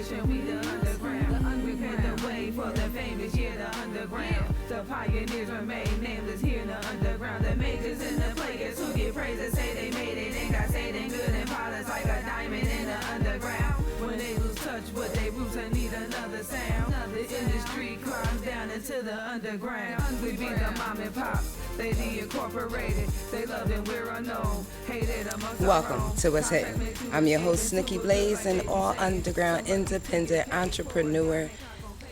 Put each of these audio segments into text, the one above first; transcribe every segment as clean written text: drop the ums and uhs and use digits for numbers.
generation, we the underground. We paved the way for the famous, yeah, the underground. The pioneers remain nameless here in the underground. The majors and the players who get praise and say they made it and got stayed in good and polished like a diamond in the underground. When they lose touch with their roots and need another sound, the industry climbs down into the underground. We beat the mom and pops, they the incorporated. They love and we're unknown, hated amongst our Welcome own. to What's Hitting. I'm your host, Nikki Blaze, an all underground independent entrepreneur.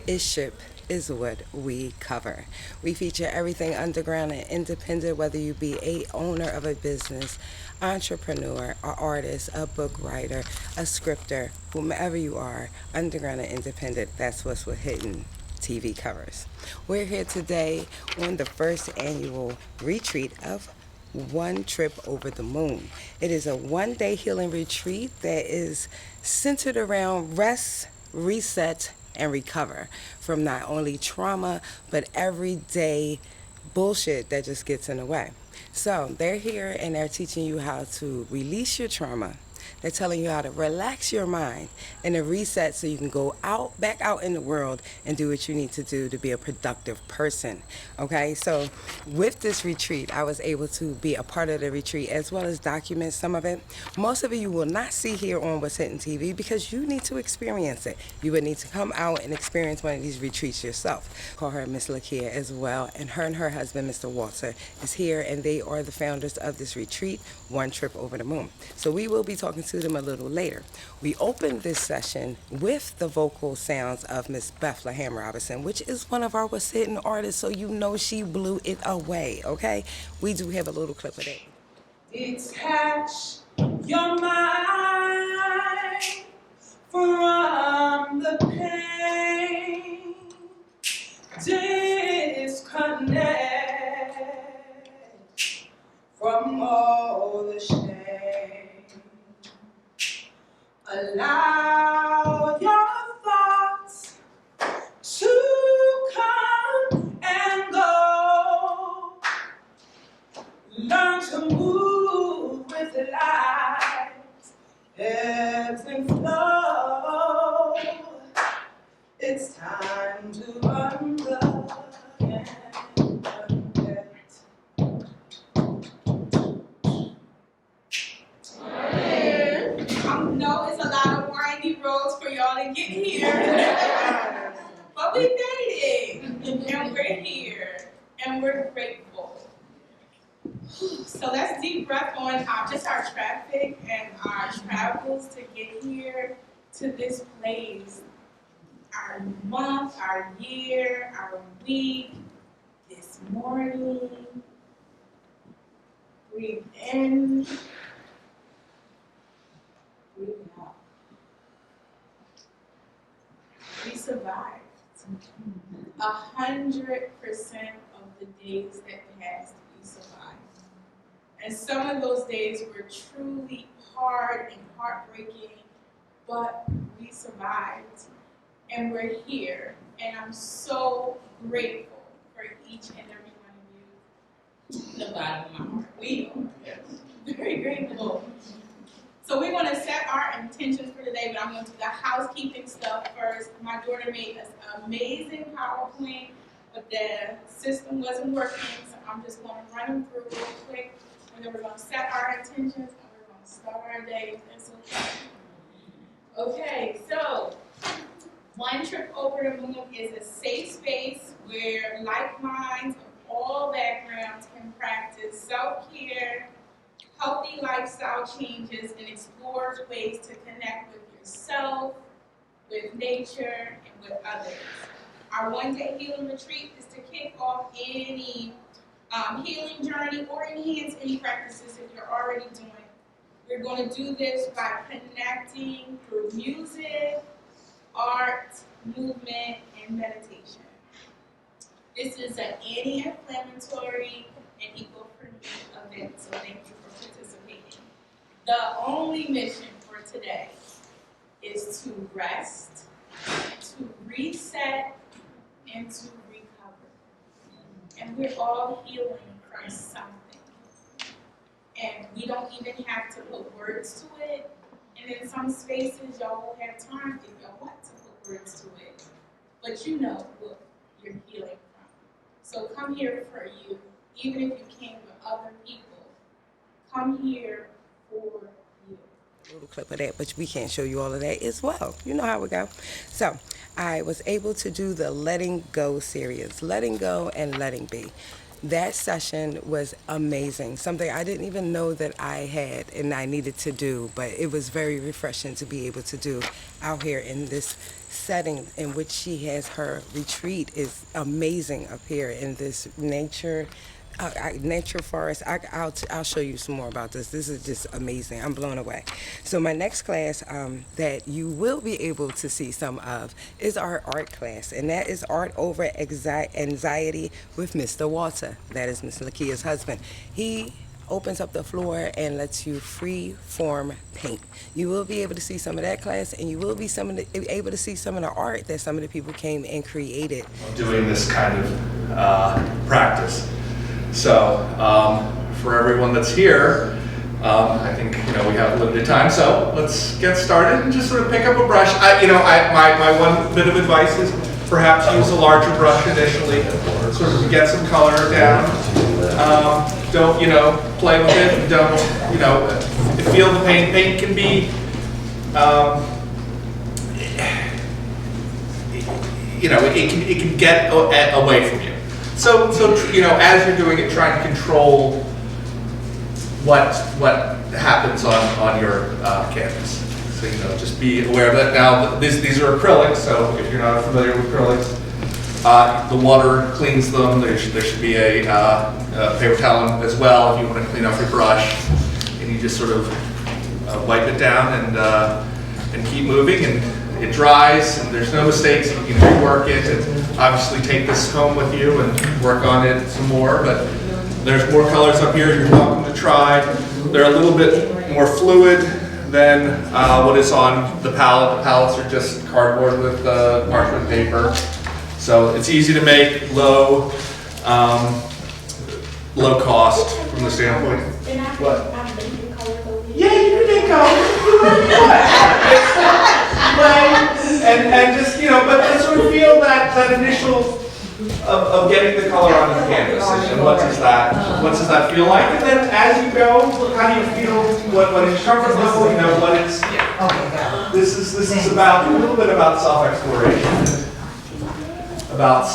Iship is what we cover. We feature everything underground and independent, whether you be a owner of a business, entrepreneur, an artist, a book writer, a scripter, whomever you are, underground and independent, that's what's Hitting TV covers. We're here today on the first annual retreat of One Trip Over the Moon. It is a one-day healing retreat that is centered around rest, reset, and recover from not only trauma, but everyday bullshit that just gets in the way. So they're here and they're teaching you how to release your trauma. They're telling you how to relax your mind and to reset so you can go back out in the world and do what you need to do to be a productive person. Okay, so with this retreat, I was able to be a part of the retreat as well as document some of it. Most of it you will not see here on What's Hitting TV because you need to experience it. You would need to come out and experience one of these retreats yourself. Call her Miss Lakia as well, and her husband, Mr. Walter, is here, and they are the founders of this retreat, One Trip Over the Moon. So we will be talking to them a little later. We opened this session with the vocal sounds of Miss Bethlehem Robinson, which is one of our What's Hitting artists, so you know she blew it away, okay? We do have a little clip of that. Detach your mind from the pain. Disconnect from all the shame. Allow your thoughts to come and go. Learn to move with the light, ebbs and flow. It's time to unplug and forget. I know it's a lot of windy roads for y'all to get here, but we made it, and we're here, and we're grateful. So let's deep breath on just our traffic and our travels to get here to this place. Our month, our year, our week, this morning. Breathe in. Breathe out. We survived. 100% of the days that passed, we survived. And some of those days were truly hard and heartbreaking, but we survived. And we're here. And I'm so grateful for each and every one of you. From the bottom of my heart. We are very grateful. So we're going to set our intentions for today, but I'm going to do the housekeeping stuff first. My daughter made us an amazing PowerPoint, but the system wasn't working, so I'm just going to run them through real quick. And then we're going to set our intentions, and we're going to start our day. Okay, so One Trip Over the Moon is a safe space where like minds of all backgrounds can practice self-care, healthy lifestyle changes, and explores ways to connect with yourself, with nature, and with others. Our one-day healing retreat is to kick off any healing journey or enhance any practices that you're already doing. We're going to do this by connecting through music, art, movement, and meditation. This is an anti-inflammatory and eco-friendly event, so thank you for participating. The only mission for today is to rest, to reset, and to recover. And we're all healing from something. And we don't even have to put words to it. And in some spaces, y'all will have time, if y'all want to, words to it, but you know what you're healing from. So come here for you, even if you came for other people, come here for you. A little clip of that, but we can't show you all of that as well. You know how we go. So I was able to do the Letting Go series, Letting Go and Letting Be. That session was amazing, something I didn't even know that I had and I needed to do, but it was very refreshing to be able to do out here in this setting in which she has her retreat. Is amazing up here in this nature forest. I'll show you some more about this. This is just amazing. I'm blown away. So my next class that you will be able to see some of is our art class, and that is Art Over Anxiety with Mr. Walter. That is Miss Lakia's husband. He opens up the floor and lets you free form paint. You will be able to see some of that class, and you will be able to see some of the art that some of the people came and created. Doing this kind of practice. So for everyone that's here, I think we have limited time, so let's get started and just sort of pick up a brush. My one bit of advice is perhaps use a larger brush initially, sort of get some color down. Don't play with it. Don't feel the paint. Paint can be it can get away from you. So as you're doing it, try and control what happens on your canvas. So just be aware of that. Now these are acrylics, so if you're not familiar with acrylics, the water cleans them. There should be a paper towel as well if you want to clean off your brush, and you just sort of wipe it down and keep moving, and it dries, and there's no mistakes. You can rework it, and obviously take this home with you and work on it some more. But there's more colors up here you're welcome to try. They're a little bit more fluid than what is on the palette. The palettes are just cardboard with parchment paper. So it's easy to make, low cost from the standpoint. What? Yeah, you can make colors. And just, but sort of feel that initial of getting the color on the canvas, and what does that feel like? And then as you go, how do you feel? What is comfort level? What it's. This is about a little bit about self-exploration, about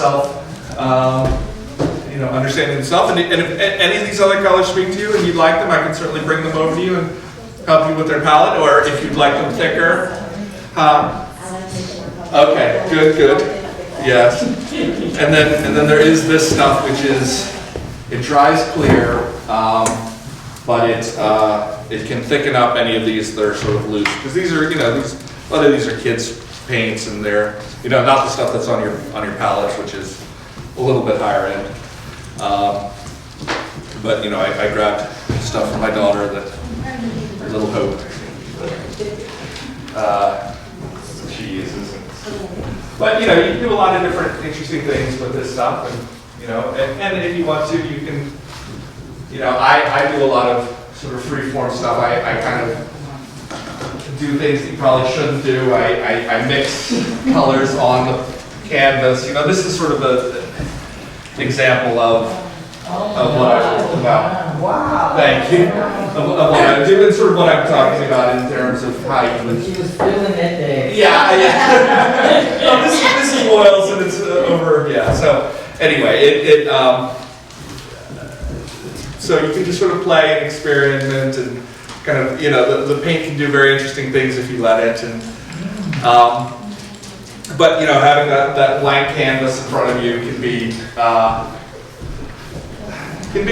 understanding yourself. And if any of these other colors speak to you and you'd like them, I can certainly bring them over to you and help you with their palette, or if you'd like them thicker. Okay, good. Yes. And then there is this stuff, which is, it dries clear, but it can thicken up any of these that are sort of loose, because these are, a lot of these are kids' paints, and they're, not the stuff that's on your palettes, which is a little bit higher end. But I grabbed stuff for my daughter, that Little Hope. She uses. But you can do a lot of different interesting things with this stuff, and if you want to, you can. I do a lot of sort of free-form stuff. I kind of do things that you probably shouldn't do. I mix colors on the canvas. This is sort of an example of what I talk about. Wow. Thank you. Of what I do, and sort of what I'm talking about in terms of how you would. She was feeling it there. Yeah. No, this is oils, and it's over. Yeah. So anyway, so you can just sort of play and experiment, and kind of the paint can do very interesting things if you let it, and but having that blank canvas in front of you can be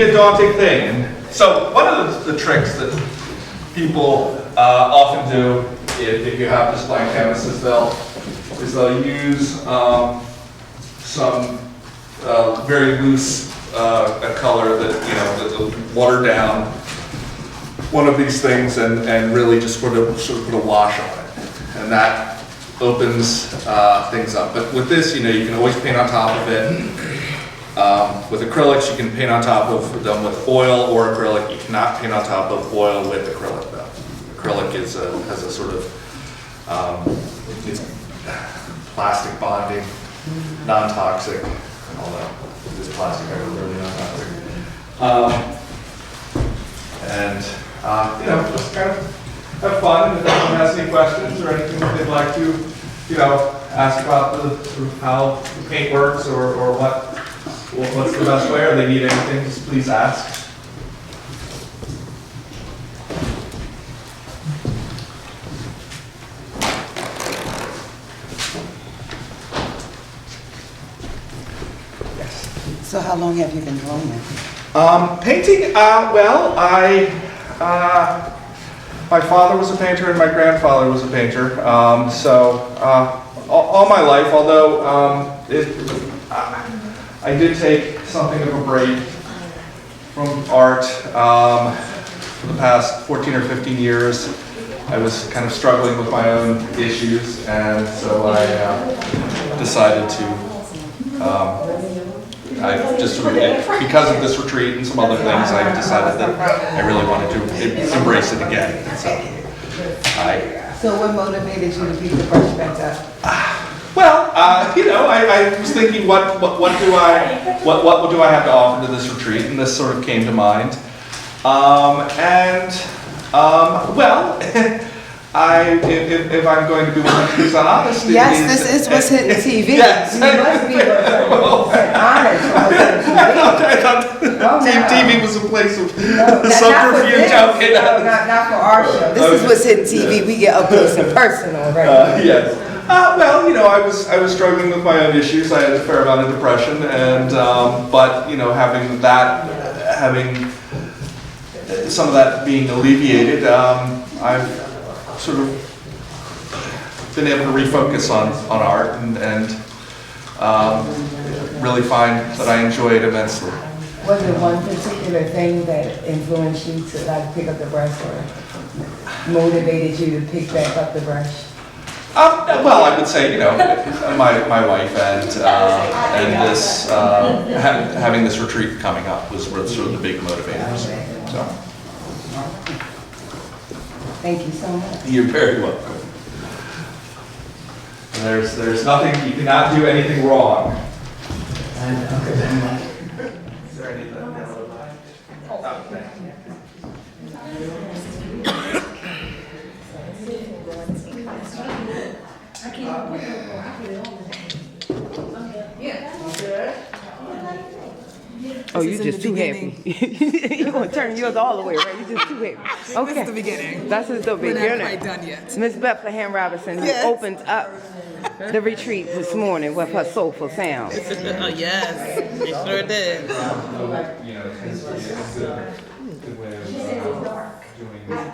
a daunting thing. And so one of the tricks that people often do if you have this blank canvas is they'll use some very loose color that they'll water down one of these things and really just sort of put a wash on it, and that opens things up. But with this, you can always paint on top of it. With acrylics, you can paint on top of them with oil or acrylic. You cannot paint on top of oil with acrylic, though. Acrylic has a sort of, it's plastic bonding, non-toxic, although this plastic are really non-toxic. Just kind of have fun. And if anyone has any questions or anything that they'd like to, ask about the sort of how the paint works or what's the best way, or they need anything, just please ask. So how long have you been drawing it? Painting, my father was a painter and my grandfather was a painter. All my life, although I did take something of a break from art for the past 14 or 15 years. I was kind of struggling with my own issues, and so I decided to because of this retreat and some other things, I decided that I really wanted to embrace it again. So what motivated you to pick the brush back up? I was thinking, what do I have to offer to this retreat, and this sort of came to mind. If I'm going to be 100% honest, yes, this is what's hitting TV. Yes. You must be honest. TV was a place of Not subterfuge. not for our show. This is what's hitting TV. We get up close and personal, right? Yes. I was struggling with my own issues. I had a fair amount of depression, and having some of that being alleviated, I've sort of been able to refocus on art and really find that I enjoy it immensely. Was there one particular thing that influenced you to pick up the brush or motivated you to pick back up the brush? I would say my wife and this having this retreat coming up were sort of the big motivators. So. Thank you so much. You're very welcome. There's nothing, you cannot do anything wrong. Is there anything else? Oh, thank you. Oh, you just too happy. You're going to turn yours all the way, right? You're just too happy. Okay. This is the beginning. That's just the beginning. We're not quite done yet. Miss Bethlehem Robinson, who Yes. opened up the retreat this morning with her soulful sounds. Oh, yes, it sure did.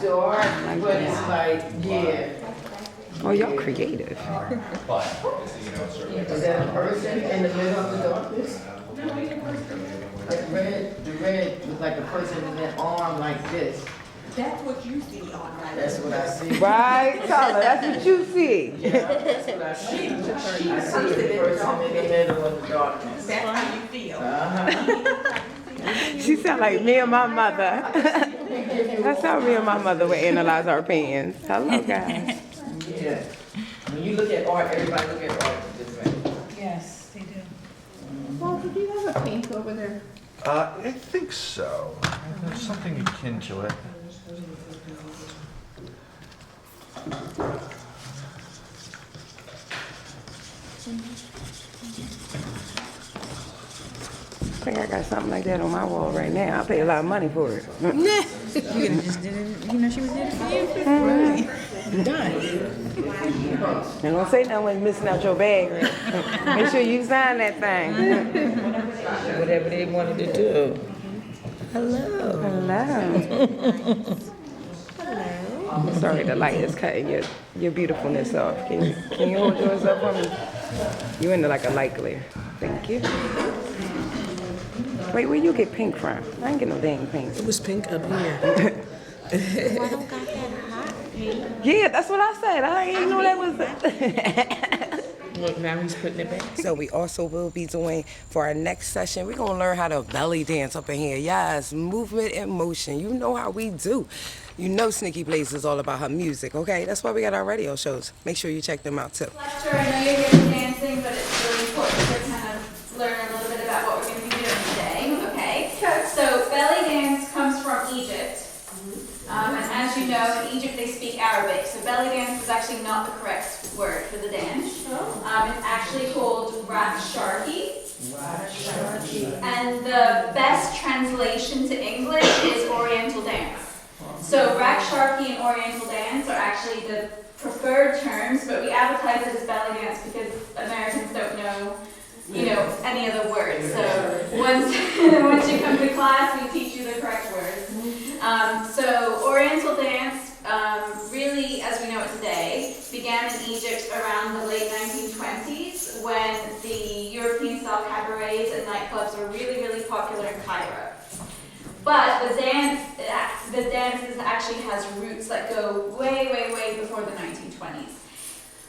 Dark, but it's like, yeah. Oh, y'all creative. Is that a person in the middle of the darkness? Like the red was like a person with that arm like this. That's what you see on that. That's what I see. Right, Tyler, that's what you see. That's what I see. I see the person in the middle of the darkness. That's how you feel. She sound like me and my mother. That's how me and my mother would analyze our opinions. Hello, guys. Yeah. When you look at art, everybody look at art different. Yes, they do. Walter, do you have a pink over there? I think so. There's something akin to it. I think I got something like that on my wall right now. I pay a lot of money for it. You just did it, she was there for you. Right. Done. And don't say nothing when you're missing out your bag. Make sure you sign that thing. Whatever they wanted to do. Hello. Hello. I'm sorry, the light is cutting your beautifulness off. Can you hold yours up for me? You into like a light glare. Thank you. Wait, where you get pink from? I ain't get no dang pink. It was pink up here. Well, I don't got that hot pink. Yeah, that's what I said. I didn't know that was. Look, now he's putting it back. So we also will be doing, for our next session, we're going to learn how to belly dance up in here. Yes, movement and motion. You know how we do. You know Sneaky Blaze is all about her music, okay? That's why we got our radio shows. Make sure you check them out too. Lecture, I know you're here for dancing, but it's really important to kind of learn a little bit about what we're going to be doing today, okay? So belly dance comes from Egypt. And as you know, in Egypt they speak Arabic, so belly dance is actually not the correct word for the dance. It's actually called Raksharki. And the best translation to English is Oriental dance. So Raksharki and Oriental dance are actually the preferred terms, but we advertise it as belly dance because Americans don't know, any other words. So once you come to class, we teach you the correct words. So Oriental dance, really, as we know it today, began in Egypt around the late 1920s when the European-style cabarets and nightclubs were really, really popular in Cairo. But the dance actually has roots that go way, way, way before the 1920s.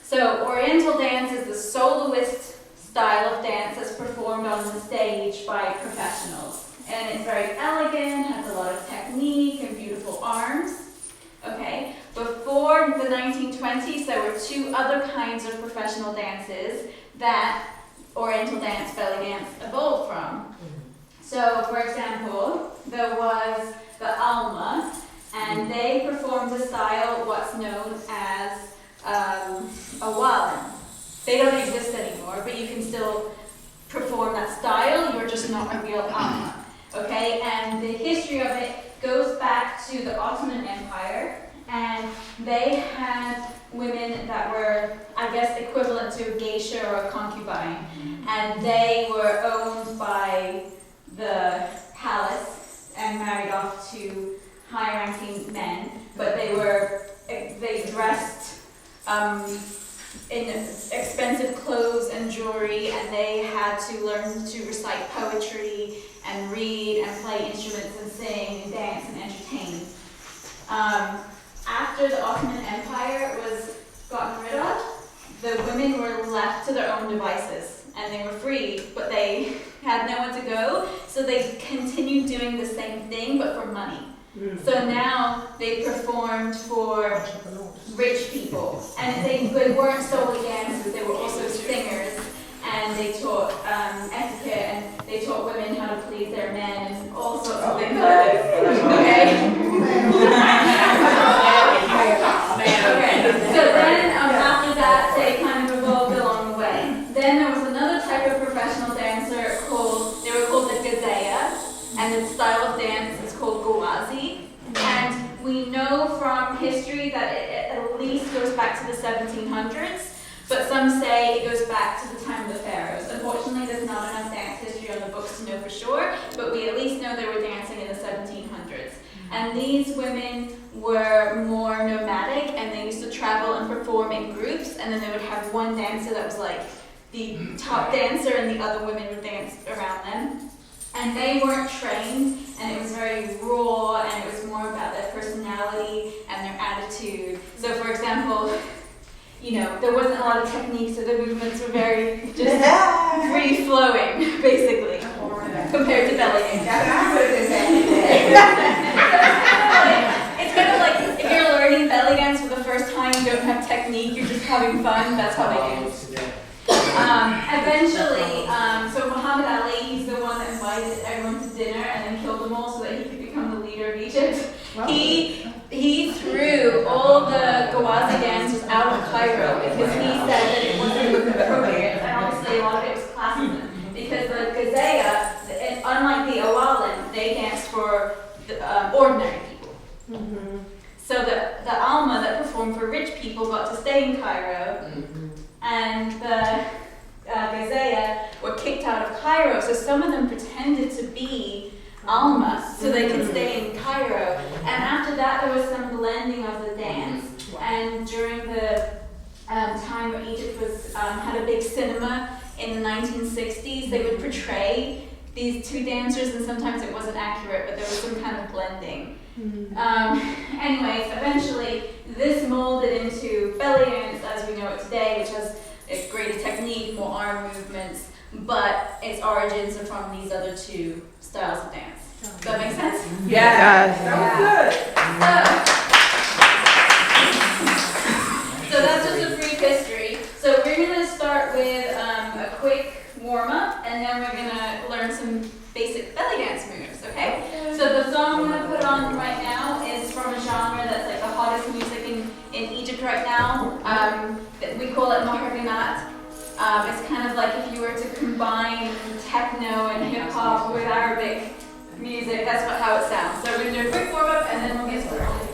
So Oriental dance is the soloist style of dance that's performed on the stage by professionals. And it's very elegant, has a lot of technique and beautiful arms. Okay, before the 1920s, there were two other kinds of professional dances that Oriental dance, belly dance, evolved from. So, for example, there was the Alma, and they performed a style what's known as a wallen. They don't exist anymore, but you can still perform that style, you're just not a real Alma. Okay, and the history of it goes back to the Ottoman Empire, and they had women that were, I guess, equivalent to a geisha or a concubine, and they were owned by the palace and married off to high-ranking men, but they dressed in expensive clothes and jewelry, and they had to learn to recite poetry and read and play instruments and sing and dance and entertain. After the Ottoman Empire was gotten rid of, the women were left to their own devices, and they were free, but they had nowhere to go, so they continued doing the same thing, but for money. So now they performed for rich people, and they weren't solely dancers, they were also singers, and they taught etiquette, and they taught women how to please their men, and all sorts of things like this. Okay? So then after that, they kind of evolved along the way. Then there was another type of professional dancer they were called the Gazaya, and the style of dance is called Ghawazi. And we know from history that it at least goes back to the 1700s, but some say it goes back to the time of the pharaohs. Unfortunately, there's not enough dance history on the books to know for sure, but we at least know they were dancing in the 1700s. And these women were more nomadic, and they used to travel and perform in groups, and then they would have one dancer that was like the top dancer, and the other women would dance around them. And they weren't trained, and it was very raw, and it was more about their personality and their attitude. So for example, there wasn't a lot of technique, so the movements were very just free-flowing, basically, compared to belly dance. It's kind of like if you're learning belly dance for the first time, you don't have technique, you're just having fun, that's how they dance. Eventually, so Muhammad Ali, he's the one that invited everyone to dinner and then killed them all so that he could become the leader of Egypt. Wow. He threw all the Ghawazi dancers out of Cairo because he said that it wasn't appropriate, and obviously a lot of it was classism. Because the Gazaya, unlike the Awalin, they danced for ordinary people. Mm-hmm. So the Alma that performed for rich people got to stay in Cairo, and the Gazaya were kicked out of Cairo, so some of them pretended to be Alma so they could stay in Cairo. And after that there was some blending of the dance, and during the time when Egypt had a big cinema in the 1960s, they would portray these two dancers, and sometimes it wasn't accurate, but there was some kind of blending. Anyways, eventually this molded into belly dance as we know it today, which has a greater technique, more arm movements, but its origins are from these other two styles of dance. Does that make sense? Yeah. That was good. So, start with a quick warm-up, and then we're gonna learn some basic belly dance moves, okay? So the song I'm gonna put on right now is from a genre that's like the hottest music in Egypt right now. We call it Maharganat. It's kind of like if you were to combine techno and hip-hop with Arabic music, that's how it sounds. So we're gonna do a quick warm-up, and then we'll get started.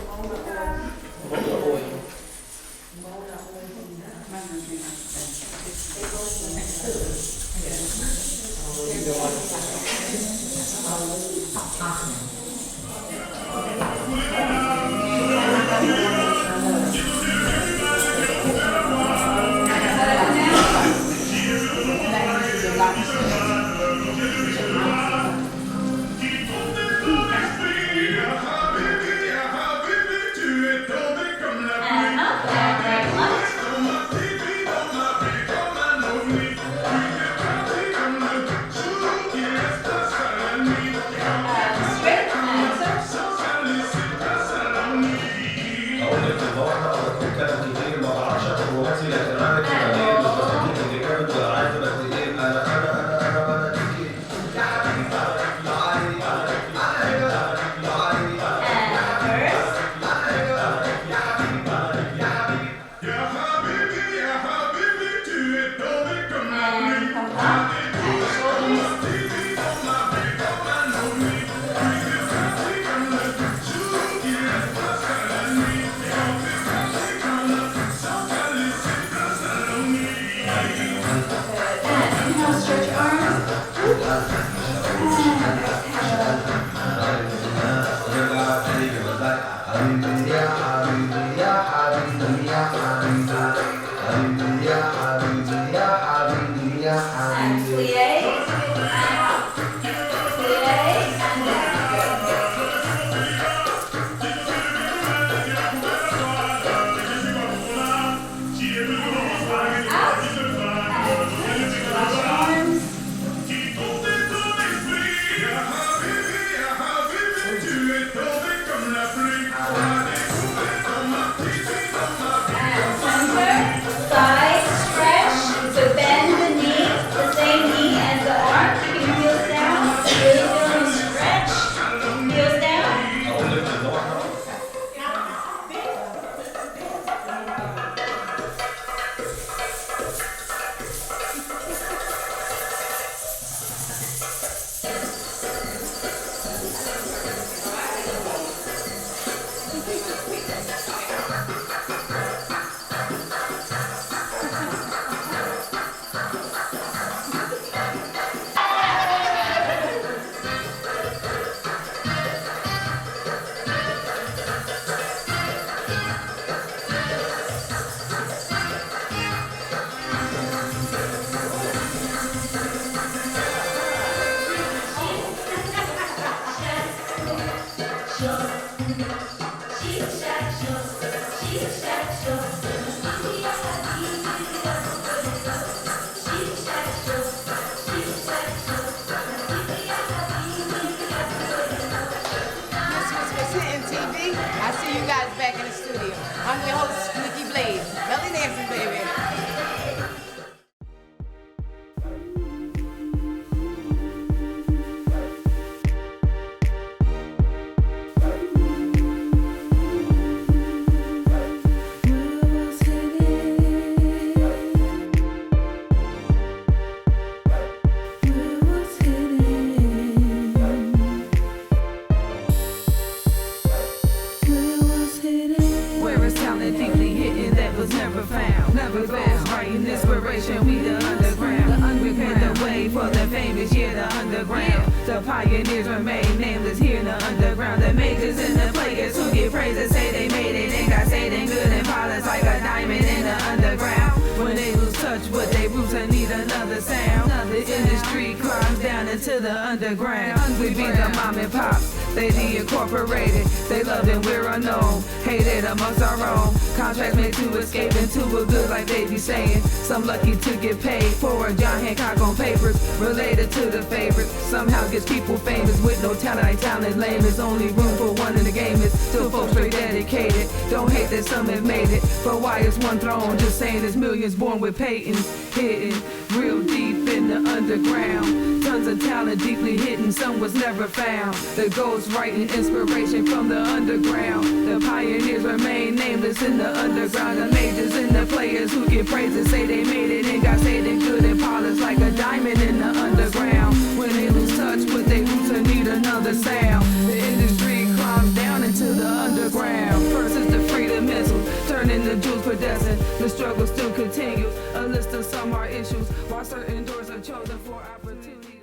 The pioneers remain nameless here in the underground. The majors and the players who get praise and say they made it and got say they good and polished like a diamond in the underground. When they lose touch with their roots and need another sound, the industry climbs down down into the underground. We be the mom and pops, they the incorporated. They love and we're unknown, hated amongst our own. Contracts made to escape into a good like they be saying. Some lucky to get paid for a John Hancock on papers. Related to the favorite, somehow gets people famous. With no talent, ain't talent lame. There's only room for one in the game. Is still folks very dedicated. Don't hate that some have made it, but why is one throne? Just saying there's millions born with patents hidden real deep in the underground. Tons of talent deeply hidden, some was never found. The ghost writing inspiration from the underground. The pioneers remain nameless in the underground. The majors and the players who get praise and say they made it and got say they good and polished like a diamond in the underground. When they lose touch with their roots and need another sound, the industry climbs down into the underground. First is the freedom missile, turning the jewels per dozen. The struggle still continues. A list of some are issues, while certain doors are chosen for opportunity.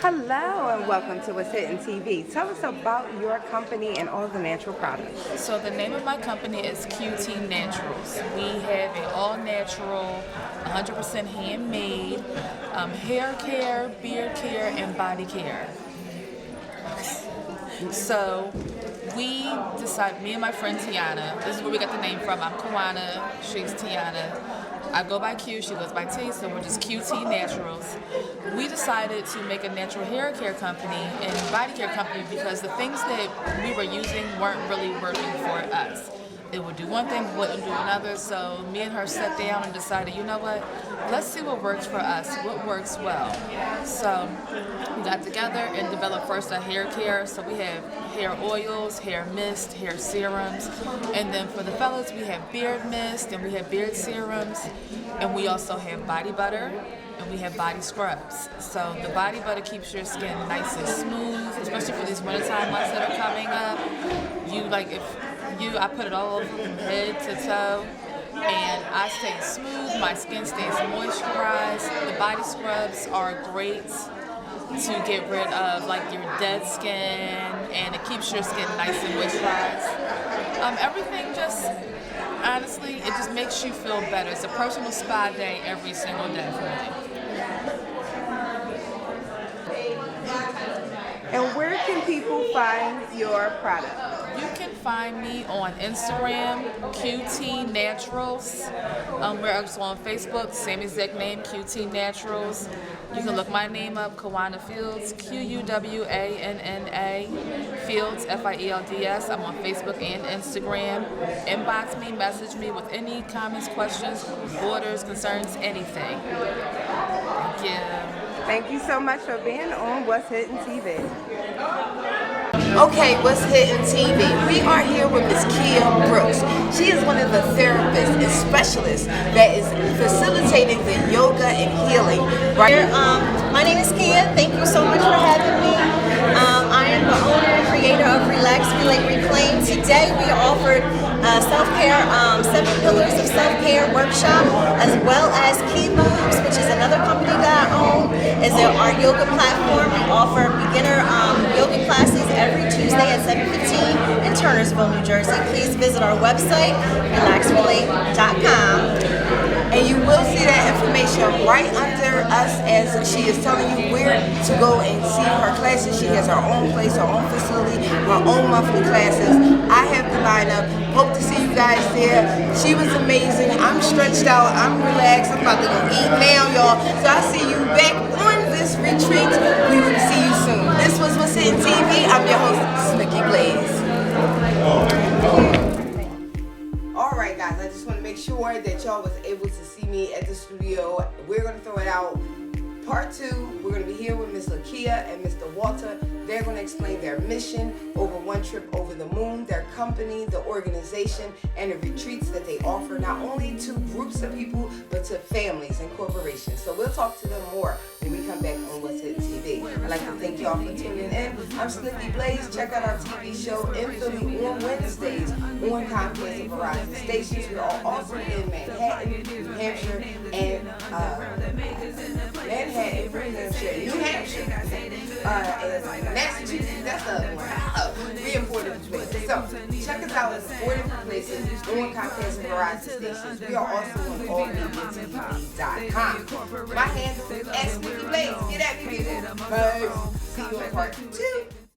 Hello and welcome to What's Hitting TV. Tell us about your company and all the natural products. So the name of my company is QT Naturals. We have an all-natural, 100% handmade hair care, beard care, and body care. So we decided, me and my friend Tiana, this is where we got the name from. I'm Kawana, she's Tiana. I go by Q, she goes by T, so we're just QT Naturals. We decided to make a natural hair care company and body care company because the things that we were using weren't really working for us. It would do one thing, wouldn't do another, so me and her sat down and decided, you know what, let's see what works for us, what works well. So we got together and developed first a hair care, so we have hair oils, hair mist, hair serums, and then for the fellas we have beard mist and we have beard serums, and we also have body butter and we have body scrubs. So the body butter keeps your skin nice and smooth, especially for these wintertime months that are coming up. I put it all over from head to toe, and I stay smooth, my skin stays moisturized. The body scrubs are great to get rid of like your dead skin, and it keeps your skin nice and moisturized. Everything just, honestly, it just makes you feel better. It's a personal spa day every single day for me. And where can people find your product? You can find me on Instagram, QT Naturals. We're also on Facebook, same exact name, QT Naturals. You can look my name up, Kawana Fields, Quwanna Fields, Fields. I'm on Facebook and Instagram. Inbox me, message me with any comments, questions, orders, concerns, anything. Thank you. Thank you so much for being on What's Hitting TV. Okay, What's Hitting TV? We are here with Ms. Kia Brooks. She is one of the therapists and specialists that is facilitating the yoga and healing. Right. My name is Kia. Thank you so much for having me. I am the owner and creator of Relax, Relate, Reclaim. Today we offered self-care, 7 pillars of self-care workshop, as well as Key Moves, which is another company that I own, is our yoga platform. We offer beginner yoga classes every Tuesday at 7:15 in Turnersville, New Jersey. Please visit our website, relaxrelate.com. And you will see that information right under us as she is telling you where to go and see her classes. She has her own place, her own facility, her own monthly classes. I have the lineup. Hope to see you guys there. She was amazing. I'm stretched out. I'm relaxed. I'm about to go eat now, y'all. So I'll see you back on this retreat. We will see you soon. This was What's Hitting TV. I'm your host, Nikki Blaze. Alright guys, I just want to make sure that y'all was able to see me at the studio. We're going to throw it out. Part 2, we're going to be here with Ms. Lakia and Mr. Walter. They're going to explain their mission over One Trip Over the Moon, their company, the organization, and the retreats that they offer not only to groups of people, but to families and corporations. So we'll talk to them more when we come back on What's Hitting TV. I'd like to thank y'all for tuning in. I'm Snippy Blaze. Check out our TV show in Philly on Wednesdays on Comcast and Verizon stations. We are also in Manhattan, New Hampshire, and Manhattan, New Hampshire, and Massachusetts. That's the other one. We imported the places. So check us out at 4 different places, doing Comcast and Verizon stations. We are also on allmediatv.com. My handle is @SnickyBlaze. Get at me, people. Bye. See you on part 2.